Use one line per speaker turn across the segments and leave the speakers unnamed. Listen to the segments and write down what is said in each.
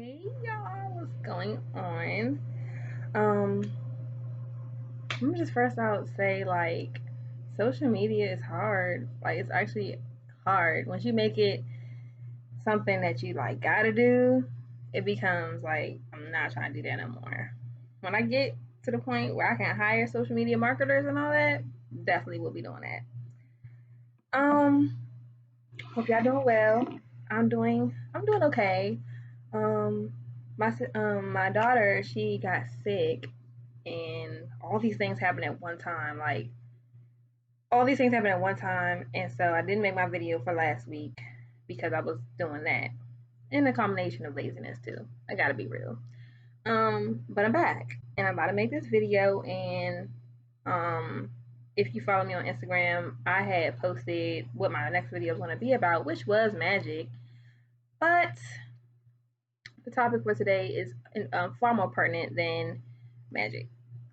Hey y'all, what's going on? Um, Let me just first out say social media is hard. Like it's actually hard. Once you make it something that you gotta do, it becomes like I'm not trying to do that no more. When I get to the point where I can hire social media marketers and all that, definitely will be doing that. Hope y'all doing well. I'm doing okay. Um, my daughter, she got sick, and all these things happened at one time. Like all these things happened at one time, and so I didn't make my video for last week because I was doing that, and a combination of laziness too. I gotta be real. But I'm back, and I'm about to make this video. And um, if you follow me on Instagram, I had posted what my next video is going to be about, which was magic. But the topic for today is far more pertinent than magic.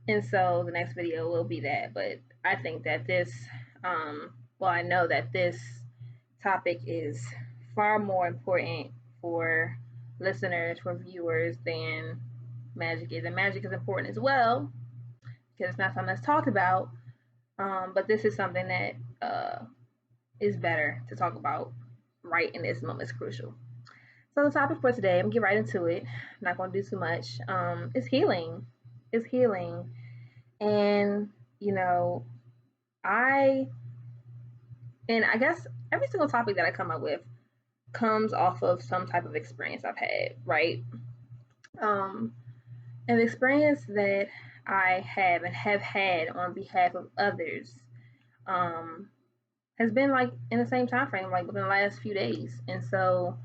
And so the next video will be that. But I think that I know that this topic is far more important for listeners, for viewers than magic is. And magic is important as well because it's not something that's talked about. But this is something that is better to talk about right in this moment. It's crucial. So the topic for today, I'm gonna get right into it. I'm not gonna do too much. It's healing. It's healing, and you know, I I guess every single topic that I come up with comes off of some type of experience I've had, right? Um, and the experience that I have and have had on behalf of others um, has been like in the same time frame, like within the last few days, and so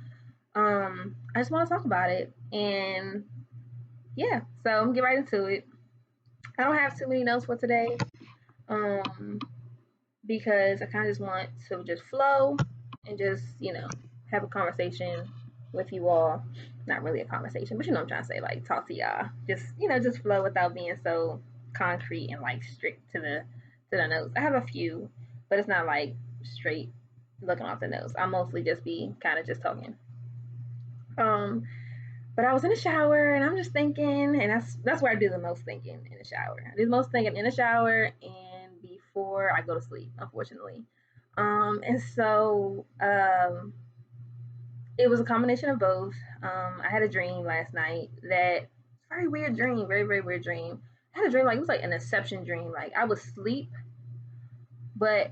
I just want to talk about it. And yeah, so I'm gonna get right into it. I don't have too many notes for today, um, because I kind of just want to just flow and just have a conversation with you all. Not really a conversation, but you know what I'm trying to say, like talk to y'all. Just just flow without being so concrete and like strict to the notes. I have a few, but it's not like straight looking off the notes. I mostly just be kind of just talking. Um, But I was in the shower and I'm just thinking, and that's where I do the most thinking, in the shower. I do the most thinking in the shower and before I go to sleep, unfortunately. And so it was a combination of both. I had a dream last night that very weird dream, very very weird dream. I had a dream like it was like an inception dream. Like I was asleep, but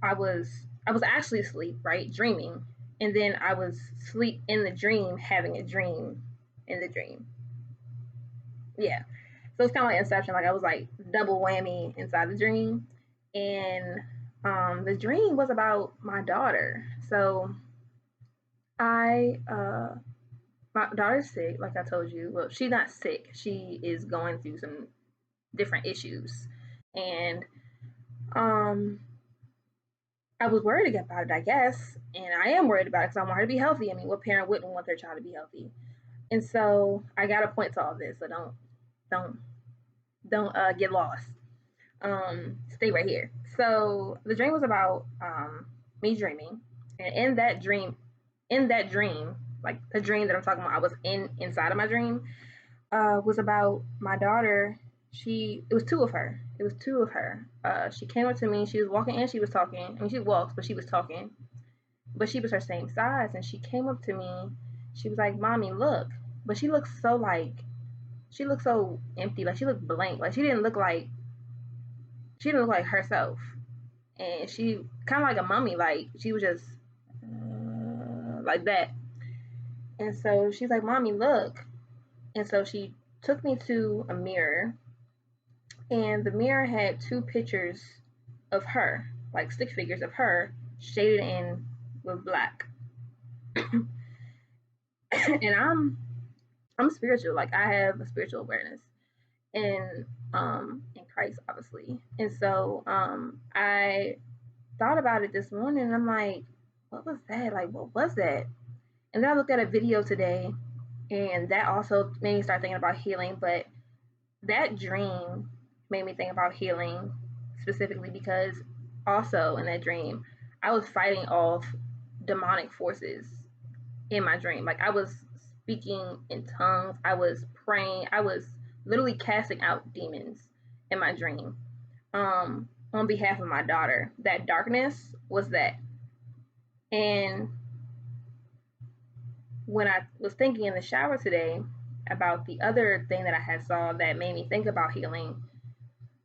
I was actually asleep, right, dreaming, and then I was asleep in the dream, having a dream in the dream. Yeah. So it's kind of like Inception. Like I was like double whammy inside the dream, and the dream was about my daughter. So I my daughter's sick, like I told you. Well, she's not sick. She is going through some different issues, and um I was worried about it, I guess, and I am worried about it because I want her to be healthy. I mean, what parent wouldn't want their child to be healthy? And so I got a point to all this. So don't don't get lost. Stay right here. So the dream was about me dreaming, and in that dream, like the dream that I'm talking about, I was inside of my dream. Was about my daughter. It was two of her. It was two of her. She came up to me. She was walking and she was talking. I mean, she walks, but she was talking. But she was her same size, and she came up to me. She was like, "Mommy, look." But she looked so empty. Like she looked blank. Like she didn't look like herself, and she kind of like a mummy. Like she was just like that. And so she's like, "Mommy, look." And so she took me to a mirror, and the mirror had two pictures of her, like stick figures of her, shaded in with black. And I'm spiritual. Like I have a spiritual awareness in Christ, obviously. And so I thought about it this morning, and I'm like, what was that? Like, what was that? And then I looked at a video today, and that also made me start thinking about healing. But that dream made me think about healing specifically because also in that dream, I was fighting off demonic forces in my dream. Like I was speaking in tongues. I was praying. I was literally casting out demons in my dream, on behalf of my daughter. That darkness was that. And when I was thinking in the shower today about the other thing that I had saw that made me think about healing,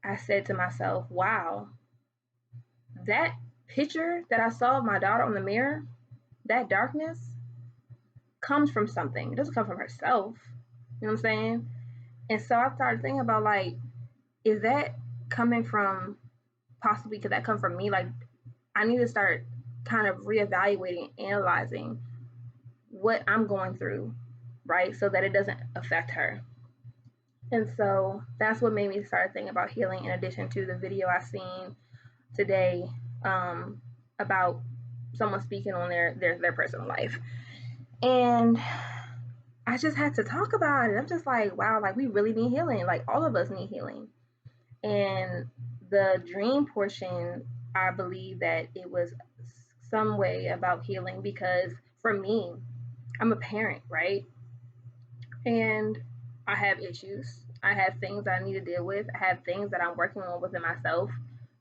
I said to myself, wow, that picture that I saw of my daughter on the mirror, that darkness comes from something. It doesn't come from herself. You know what I'm saying? And so I started thinking about, like, is that coming from, possibly could that come from me? Like, I need to start kind of reevaluating, analyzing what I'm going through, right? So that it doesn't affect her. And so that's what made me start thinking about healing, in addition to the video I seen today, about someone speaking on their personal life. And I just had to talk about it. I'm just like, wow, like we really need healing. Like all of us need healing. And the dream portion, I believe that it was some way about healing, because for me, I'm a parent, right? And I have issues. I have things that I need to deal with. I have things that I'm working on within myself,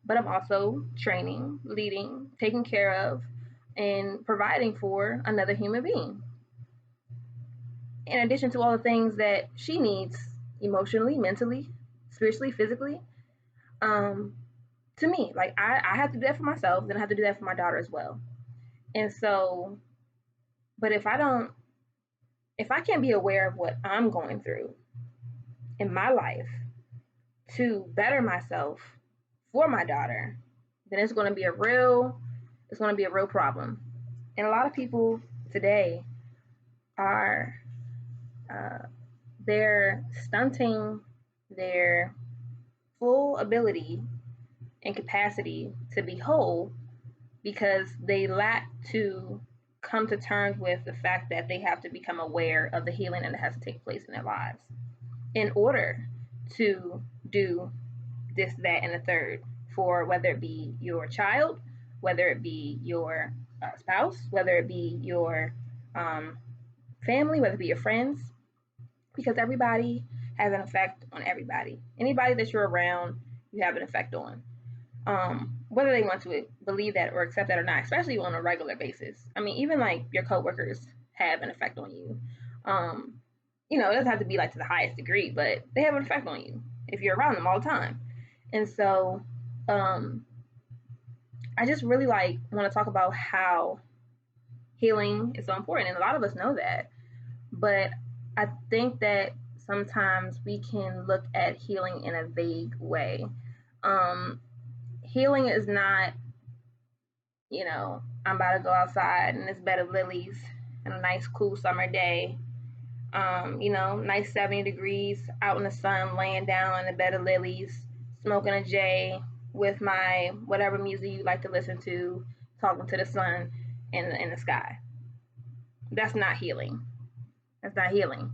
but I'm also training, leading, taking care of, and providing for another human being. In addition to all the things that she needs emotionally, mentally, spiritually, physically, um, to me, like I have to do that for myself, then I have to do that for my daughter as well. And so, but if I can't be aware of what I'm going through in my life to better myself for my daughter, then it's going to be a real problem. And a lot of people today are, uh, they're stunting their full ability and capacity to be whole because they lack to come to terms with the fact that they have to become aware of the healing that has to take place in their lives in order to do this, that, and the third, for whether it be your child, whether it be your spouse, whether it be your um, family, whether it be your friends, because everybody has an effect on everybody. Anybody that you're around, you have an effect on. Whether they want to believe that or accept that or not, especially on a regular basis. I mean, even like your coworkers have an effect on you. Um, it doesn't have to be like to the highest degree, but they have an effect on you if you're around them all the time. And so, um, I just really like want to talk about how healing is so important, and a lot of us know that. But I think that sometimes we can look at healing in a vague way. Um, Healing is not, I'm about to go outside in this bed of lilies on a nice cool summer day. Nice 70 degrees out in the sun, laying down in the bed of lilies, smoking a J with my whatever music you like to listen to, talking to the sun in the sky. That's not healing. That's not healing.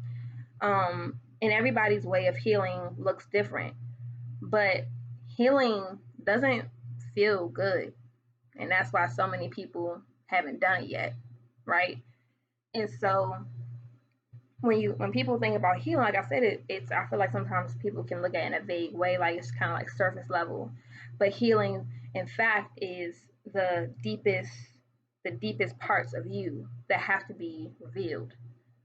And everybody's way of healing looks different, but healing doesn't feel good, and that's why so many people haven't done it yet, right? And so when people think about healing, like I said, it's I feel like sometimes people can look at it in a vague way, like it's kind of like surface level, but healing, in fact, is the deepest parts of you that have to be revealed.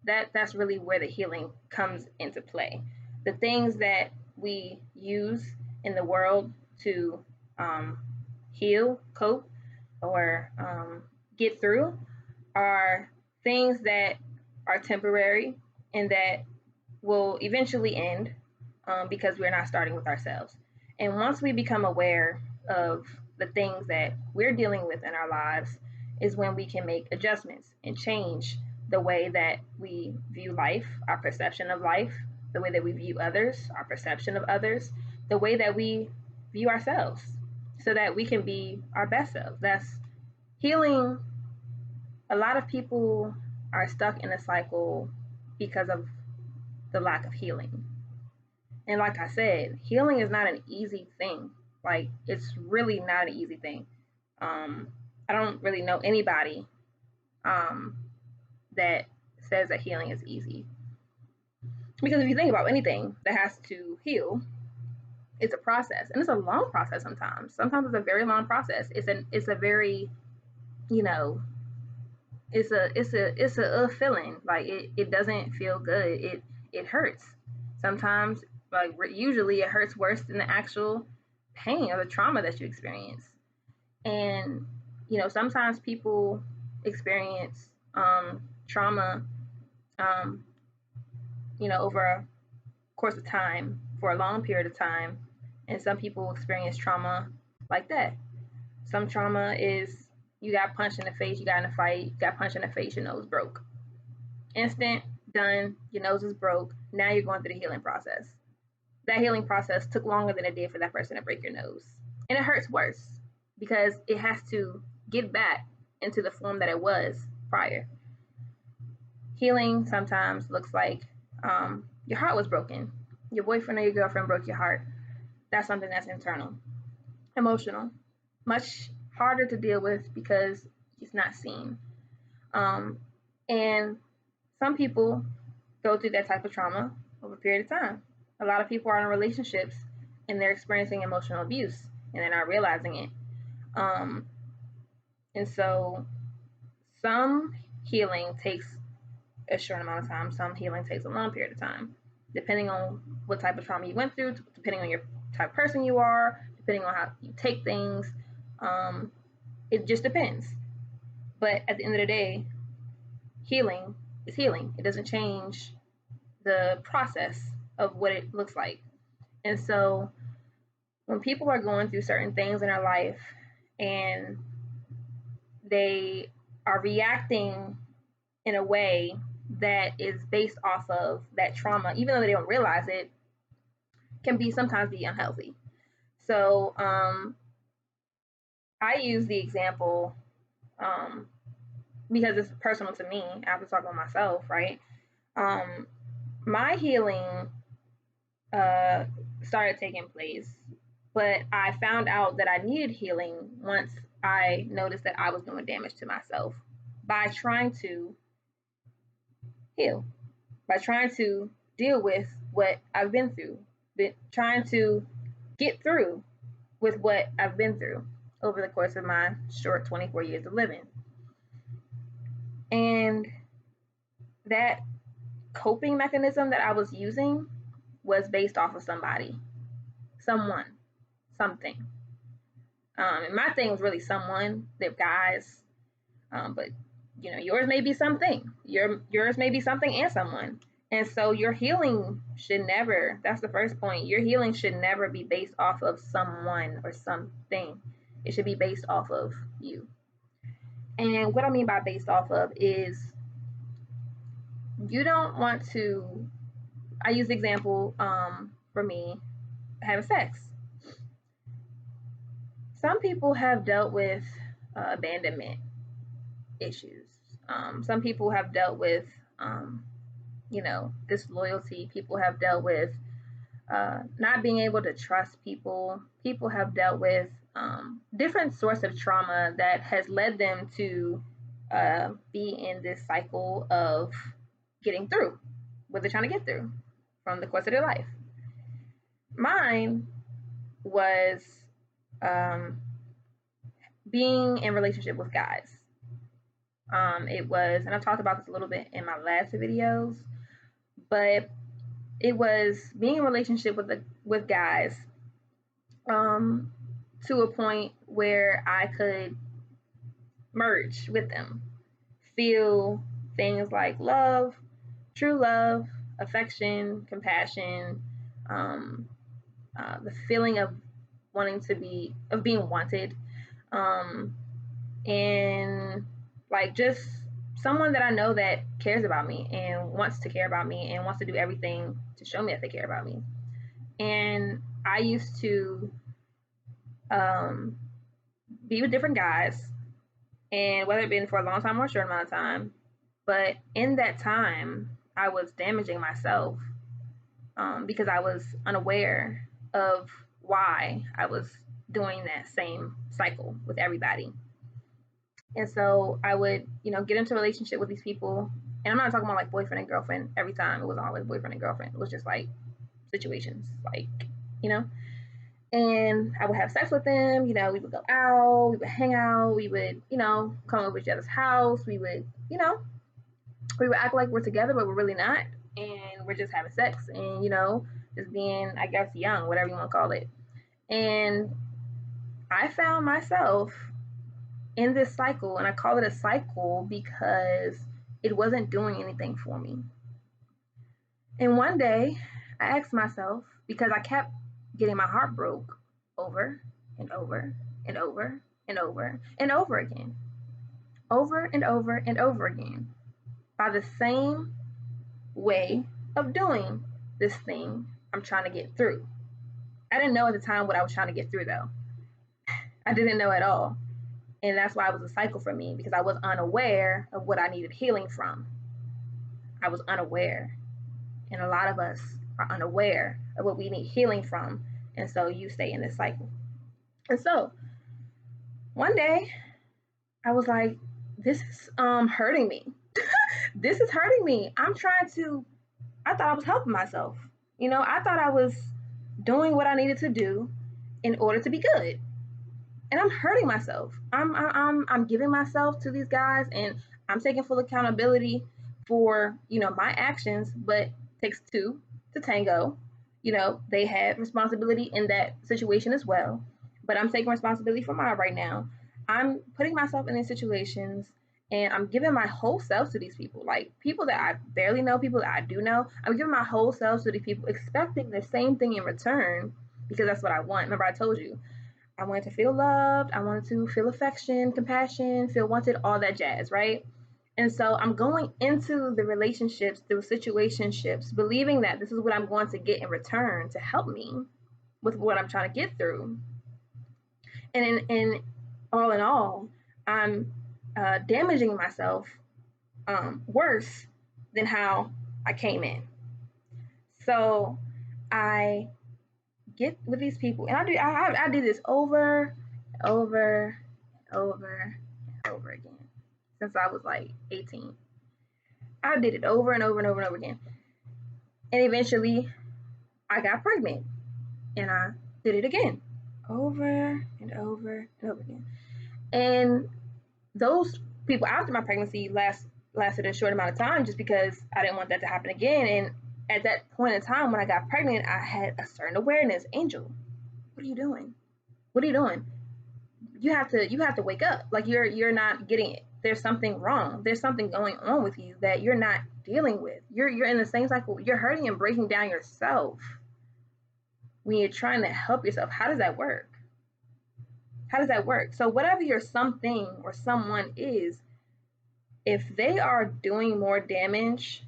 That's really where the healing comes into play. The things that we use in the world to um, heal, cope, or get through are things that are temporary and that will eventually end, because we're not starting with ourselves. And once we become aware of the things that we're dealing with in our lives, is when we can make adjustments and change the way that we view life, our perception of life, the way that we view others, our perception of others, the way that we view ourselves, so that we can be our best selves. That's healing. A lot of people are stuck in a cycle because of the lack of healing. And like I said, healing is not an easy thing. Like, it's really not an easy thing. I don't really know anybody that says that healing is easy. Because if you think about anything that has to heal, it's a process, and it's a long process sometimes. Sometimes it's a very long process. It's a very, you know, it's a feeling. Like it doesn't feel good. It hurts. Sometimes, like usually it hurts worse than the actual pain or the trauma that you experience. And sometimes people experience trauma um, over a course of time for a long period of time, and some people experience trauma like that. Some trauma is you got punched in the face, you got in a fight, you got punched in the face, your nose broke. Instant, done, your nose is broke. Now you're going through the healing process. That healing process took longer than it did for that person to break your nose. And it hurts worse because it has to get back into the form that it was prior. Healing sometimes looks like your heart was broken. Your boyfriend or your girlfriend broke your heart. That's something that's internal. Emotional. Much harder to deal with because it's not seen. And some people go through that type of trauma over a period of time. A lot of people are in relationships and they're experiencing emotional abuse and they're not realizing it. And so some healing takes a short amount of time, some healing takes a long period of time, depending on what type of trauma you went through, depending on your type of person you are, depending on how you take things. It just depends. But at the end of the day, healing is healing. It doesn't change the process of what it looks like. And so when people are going through certain things in their life and they are reacting in a way that is based off of that trauma, even though they don't realize it, can sometimes be unhealthy. So I use the example because it's personal to me. After talking about myself, right? My healing started taking place, but I found out that I needed healing once I noticed that I was doing damage to myself by trying to heal, by trying to deal with what I've been through, trying to get through with what I've been through over the course of my short 24 years of living. And that coping mechanism that I was using was based off of somebody, someone, something. And my thing was really someone, the guys, but yours may be something. Yours may be something and someone. And so your healing should never, that's the first point, your healing should never be based off of someone or something. It should be based off of you. And what I mean by based off of is you don't want to, I use the example for me, having sex. Some people have dealt with abandonment issues. Some people have dealt with, disloyalty. People have dealt with not being able to trust people. People have dealt with different sorts of trauma that has led them to be in this cycle of getting through what they're trying to get through from the course of their life. Mine was being in relationship with guys. It was, and I've talked about this a little bit in my last videos, but it was being in a relationship with guys to a point where I could merge with them, feel things like love, true love, affection, compassion, the feeling of being wanted, and like just someone that I know that cares about me and wants to care about me and wants to do everything to show me that they care about me. And I used to be with different guys, and whether it been for a long time or a short amount of time, but in that time, I was damaging myself because I was unaware of why I was doing that same cycle with everybody. And so I would, get into a relationship with these people, And I'm not talking about like boyfriend and girlfriend every time. It wasn't always boyfriend and girlfriend. It was just like situations, like, you know. And I would have sex with them. We would go out, we would hang out, we would, come over to each other's house. We would act like we're together, but we're really not. And we're just having sex and, just being, I guess, young, whatever you want to call it. And I found myself in this cycle, and I call it a cycle because it wasn't doing anything for me. And one day I asked myself, because I kept getting my heart broke over and over and over and over and over again, over and over and over again, by the same way of doing this thing I'm trying to get through. I didn't know at the time what I was trying to get through, though. I didn't know at all. And that's why it was a cycle for me, because I was unaware of what I needed healing from. I was unaware. And a lot of us are unaware of what we need healing from. And so you stay in this cycle. And so one day I was like, this is hurting me. This is hurting me. I thought I was helping myself. I thought I was doing what I needed to do in order to be good. And I'm hurting myself. I'm giving myself to these guys, and I'm taking full accountability for my actions. But it takes two to tango. They had responsibility in that situation as well. But I'm taking responsibility for mine right now. I'm putting myself in these situations, and I'm giving my whole self to these people, like people that I barely know, people that I do know. I'm giving my whole self to these people, expecting the same thing in return, because that's what I want. Remember, I told you I wanted to feel loved. I wanted to feel affection, compassion, feel wanted, all that jazz, right? And so I'm going into the relationships, the situationships, believing that this is what I'm going to get in return to help me with what I'm trying to get through. And in all, I'm damaging myself worse than how I came in. So I get with these people, and I did this over, over, over, and over again since I was like 18. I did it over and over and over and over again, and eventually I got pregnant, and I did it again, over and over and over again. And those people after my pregnancy lasted a short amount of time, just because I didn't want that to happen again. And at that point in time when I got pregnant, I had a certain awareness. Angel, what are you doing? What are you doing? You have to wake up. Like, you're not getting it. There's something wrong. There's something going on with you that you're not dealing with. You're in the same cycle. You're hurting and breaking down yourself when you're trying to help yourself. How does that work? How does that work? So whatever your something or someone is, if they are doing more damage,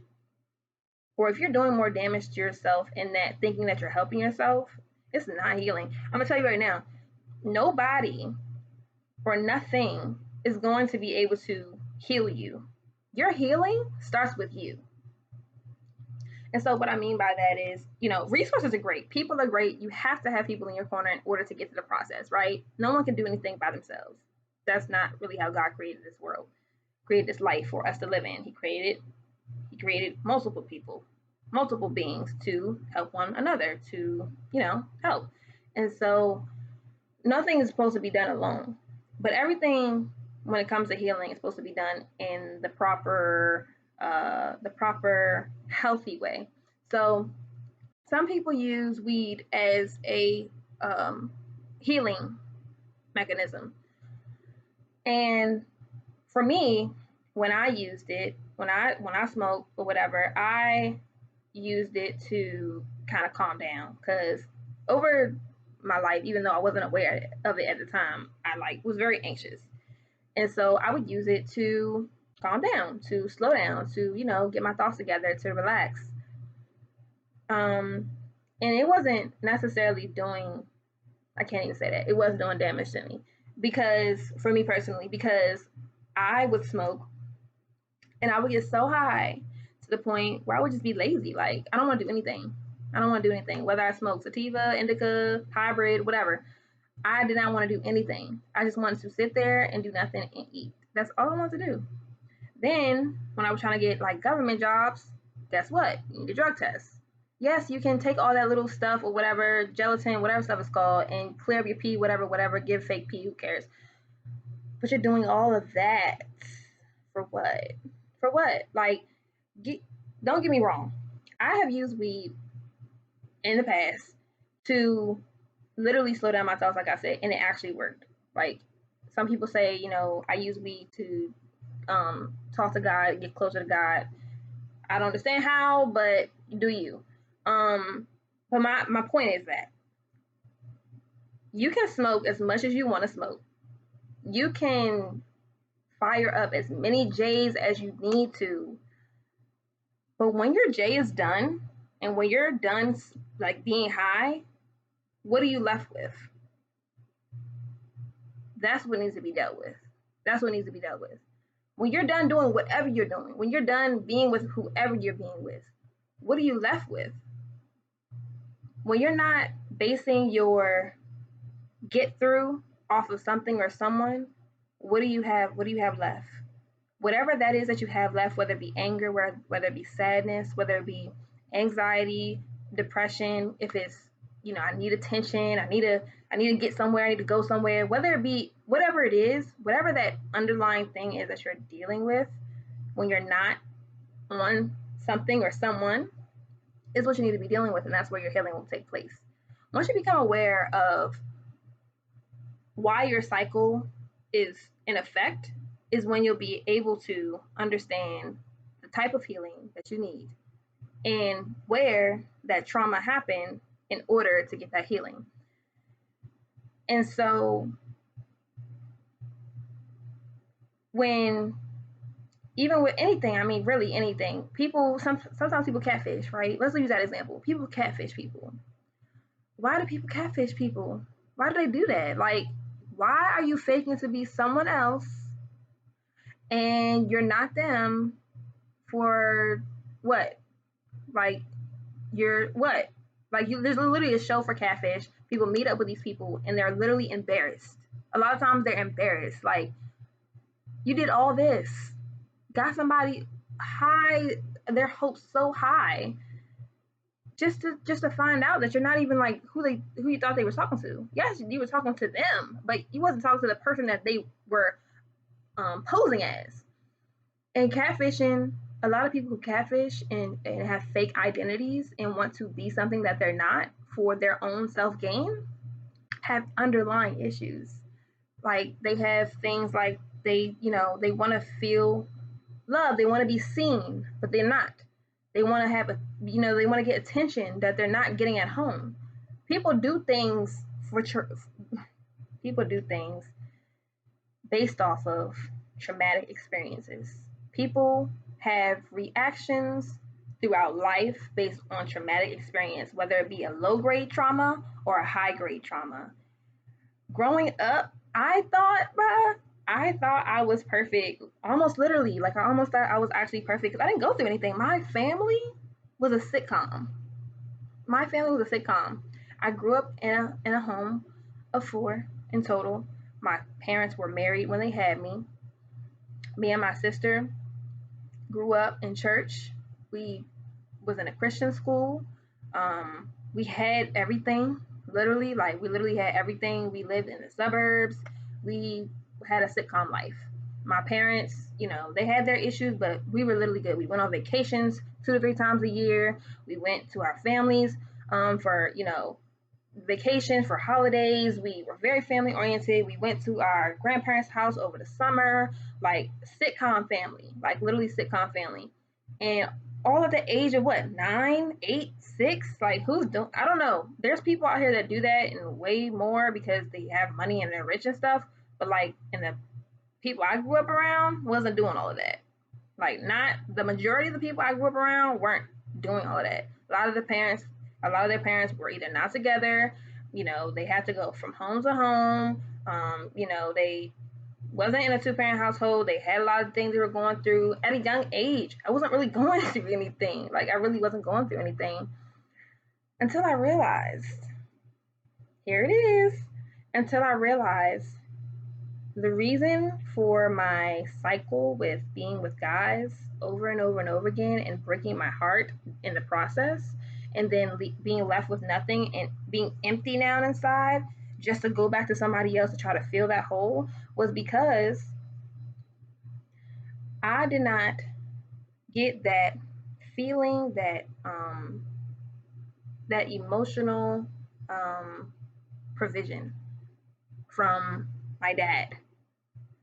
or if you're doing more damage to yourself in that thinking that you're helping yourself, it's not healing. I'm gonna tell you right now, nobody or nothing is going to be able to heal you. Your healing starts with you. And so what I mean by that is, resources are great. People are great. You have to have people in your corner in order to get to the process, right? No one can do anything by themselves. That's not really how God created this world, created this life for us to live in. He created multiple people, multiple beings to help one another, to, help. And so nothing is supposed to be done alone. But everything, when it comes to healing, is supposed to be done in the proper healthy way. So some people use weed as a healing mechanism, and for me, when I used it, when I smoked or whatever, I used it to kind of calm down, because over my life, even though I wasn't aware of it at the time, I was very anxious. And so I would use it to calm down, to slow down, to, get my thoughts together, to relax. And it wasn't necessarily doing, I can't even say that, it was doing damage to me. Because, for me personally, because I would smoke and I would get so high to the point where I would just be lazy. Like, I don't want to do anything. Whether I smoke sativa, indica, hybrid, whatever. I did not want to do anything. I just wanted to sit there and do nothing and eat. That's all I wanted to do. Then when I was trying to get like government jobs, guess what? You need a drug test. Yes, you can take all that little stuff or whatever, gelatin, whatever stuff it's called, and clear up your pee, whatever, give fake pee, who cares? But you're doing all of that for what? For what? Like, get, don't get me wrong. I have used weed in the past to literally slow down my thoughts, like I said, and it actually worked. Like, some people say, I use weed to talk to God, get closer to God. I don't understand how, but do you? But my point is that you can smoke as much as you want to smoke. You can fire up as many J's as you need to. But when your J is done, and when you're done like being high, what are you left with? That's what needs to be dealt with. That's what needs to be dealt with. When you're done doing whatever you're doing, when you're done being with whoever you're being with, what are you left with? When you're not basing your get through off of something or someone, what do you have? What do you have left? Whatever that is that you have left, whether it be anger, whether it be sadness, whether it be anxiety, depression, if it's I need attention, I need to get somewhere, I need to go somewhere, whether it be whatever it is, whatever that underlying thing is that you're dealing with when you're not on something or someone, is what you need to be dealing with, and that's where your healing will take place. Once you become aware of why your cycle is in effect, is when you'll be able to understand the type of healing that you need and where that trauma happened in order to get that healing. And so when even with anything, I mean really anything, people sometimes people catfish, right? Let's use that example. People catfish people. Why do people catfish people? Why do they do that? Like, why are you faking to be someone else and you're not them for what? Like, you're what? Like, there's literally a show for catfish. People meet up with these people and they're literally embarrassed. A lot of times they're embarrassed. Like, you did all this, got somebody high, their hopes so high, just to find out that you're not even like who you thought they were talking to. Yes, you were talking to them, but you wasn't talking to the person that they were posing as. And catfishing, a lot of people who catfish and have fake identities and want to be something that they're not for their own self gain have underlying issues. Like, they have things like they want to feel love, they want to be seen, but they're not. They want to have they want to get attention that they're not getting at home. People do things for people do things based off of traumatic experiences. People have reactions throughout life based on traumatic experience, whether it be a low grade trauma or a high grade trauma. Growing up, I thought I was perfect. Almost literally, like I almost thought I was actually perfect because I didn't go through anything. My family was a sitcom. My family was a sitcom. I grew up in a home of 4 in total. My parents were married when they had me. Me and my sister grew up in church. We was in a Christian school. We had everything, literally. Like, we literally had everything. We lived in the suburbs. We had a sitcom life. My parents, they had their issues, but we were literally good. We went on vacations 2 to 3 times a year. We went to our families for, vacation, for holidays. We were very family oriented. We went to our grandparents' house over the summer, like sitcom family, like literally sitcom family. And all at the age of what, 9, 8, 6? Like, who's doing? I don't know. There's people out here that do that and way more because they have money and they're rich and stuff. But like, in the people I grew up around wasn't doing all of that. Like, not the majority of the people I grew up around weren't doing all of that. A lot of their parents were either not together, they had to go from home to home. They wasn't in a 2-parent household. They had a lot of things they were going through at a young age. I wasn't really going through anything. Like, I really wasn't going through anything until I realized, here it is, until I realized The reason for my cycle with being with guys over and over and over again and breaking my heart in the process, and then being left with nothing and being empty now inside just to go back to somebody else to try to fill that hole, was because I did not get that feeling, that emotional provision from my dad.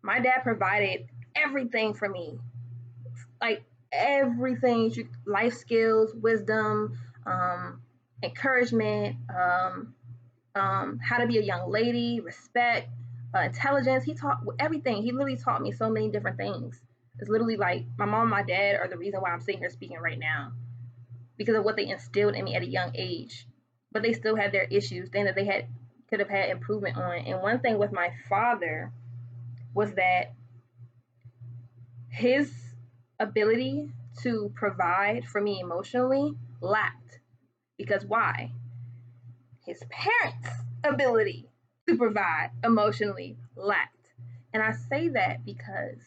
My dad provided everything for me, like everything, life skills, wisdom, encouragement, how to be a young lady, respect, intelligence. He taught everything. He literally taught me so many different things. It's literally like my mom and my dad are the reason why I'm sitting here speaking right now, because of what they instilled in me at a young age. But they still had their issues, things that they could have had improvement on. And one thing with my father was that his ability to provide for me emotionally lacked. Because why? His parents' ability to provide emotionally lacked. And I say that because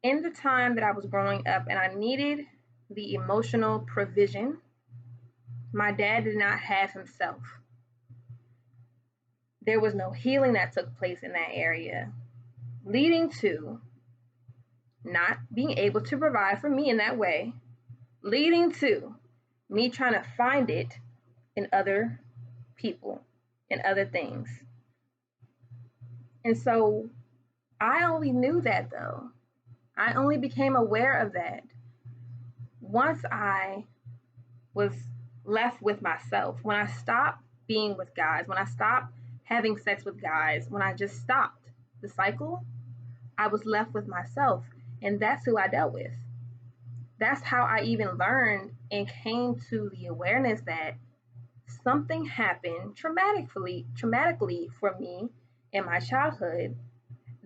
in the time that I was growing up and I needed the emotional provision, my dad did not have himself. There was no healing that took place in that area, leading to not being able to provide for me in that way, leading to me trying to find it in other people and other things. And so I only knew that, though. I only became aware of that once I was left with myself. When I stopped being with guys, when I stopped having sex with guys, when I just stopped the cycle, I was left with myself. And that's who I dealt with. That's how I even learned and came to the awareness that something happened traumatically for me in my childhood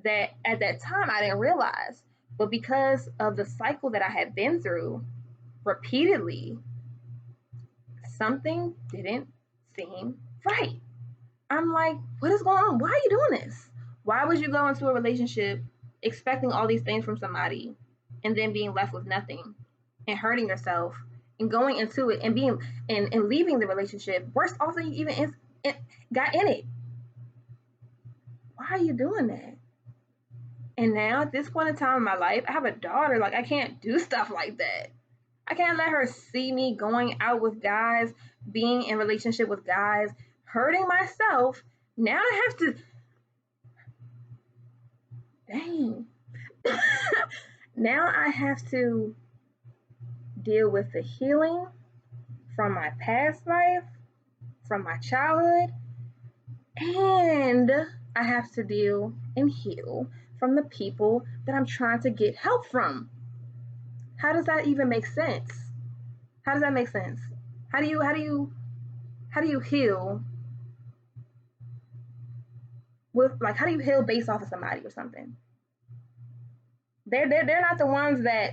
that at that time I didn't realize. But because of the cycle that I had been through repeatedly, something didn't seem right. I'm like, what is going on? Why are you doing this? Why would you go into a relationship expecting all these things from somebody and then being left with nothing and hurting yourself and going into it and being and leaving the relationship worse off than you even got in it? Why are you doing that? And now at this point in time in my life, I have a daughter. Like, I can't do stuff like that. I can't let her see me going out with guys, being in relationship with guys, hurting myself. Now I have to, dang. Now I have to deal with the healing from my past life, from my childhood, and I have to deal and heal from the people that I'm trying to get help from. How does that even make sense? How does that make sense? How do you heal with, like, how do you heal based off of somebody or something? They're not the ones that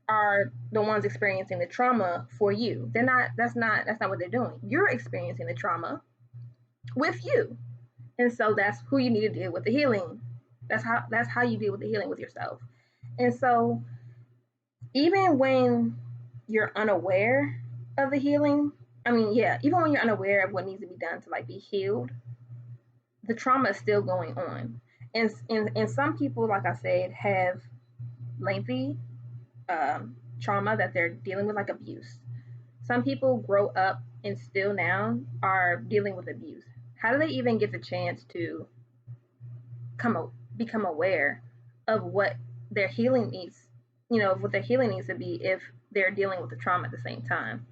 are the ones experiencing the trauma for you. They're not. That's not what they're doing. You're experiencing the trauma with you, and so that's who you need to deal with the healing. That's how you deal with the healing with yourself. And so even when you're unaware of the healing, I mean, yeah, even when you're unaware of what needs to be done to like be healed, the trauma is still going on. And some people, like I said, have lengthy trauma that they're dealing with, like abuse. Some people grow up and still now are dealing with abuse. How do they even get the chance to become aware of what their healing needs, what their healing needs to be if they're dealing with the trauma at the same time?